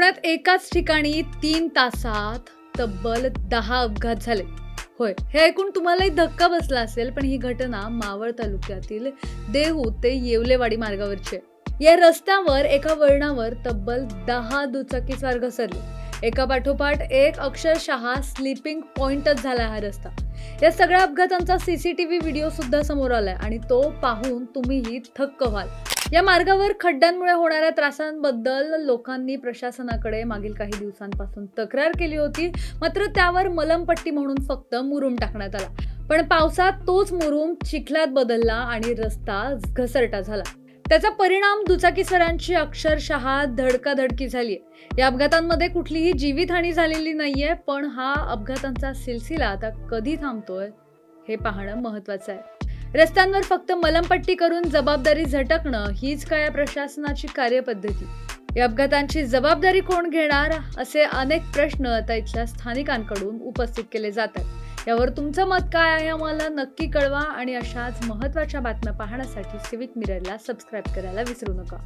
पुण्यात एकाच ठिकाणी 3 तासात तब्बल 10 अपघात झाले. होय, हे ऐकून तुम्हालाही धक्का बसला असेल, पण ही घटना मावळ तालुक्यातील देहू ते येवलेवाडी मार्गावरची आहे. या रस्त्यावर एका वळणावर तब्बल 10 दुचाकीस्वार घसरले. एका पाठोपाठ एक अक्षरशः स्लीपिंग पॉइंटच झाला हा रस्ता. या सगळ्या अपघातांचा सीसीटीव्ही व्हिडिओ सुद्धा समोर आलाय आणि तो पाहून तुम्हीही थक्क व्हाल. या मार्गावर खड्ड्यांमुळे होणाऱ्या त्रासांबद्दल लोकांनी प्रशासनाकडे मागील काही दिवसांपासून तक्रार केली होती, मात्र त्यावर मलमपट्टी म्हणून फक्त मुरुम टाकण्यात आला. पण पावसात तोच मुरुम चिखलात बदलला आणि रस्ता घसरटा झाला. त्याचा परिणाम दुचाकीस्वारांची अक्षरशः धडकाधडकी झालीय. या अपघातांमध्ये कुठलीही जीवितहानी झालेली नाहीये, पण हा अपघातांचा सिलसिला आता कधी थांबतोय हे पाहणं महत्वाचं आहे. रस्त्यांवर फक्त मलमपट्टी करून जबाबदारी झटकणं हीच काय प्रशासनाची कार्यपद्धती? या अपघातांची जबाबदारी कोण घेणार, असे अनेक प्रश्न आता इथल्या स्थानिकांकडून उपस्थित केले जातात. यावर तुमचं मत काय आहे आम्हाला नक्की कळवा आणि अशाच महत्त्वाच्या बातम्या पाहण्यासाठी सिविक मिररला सबस्क्राईब करायला विसरू नका.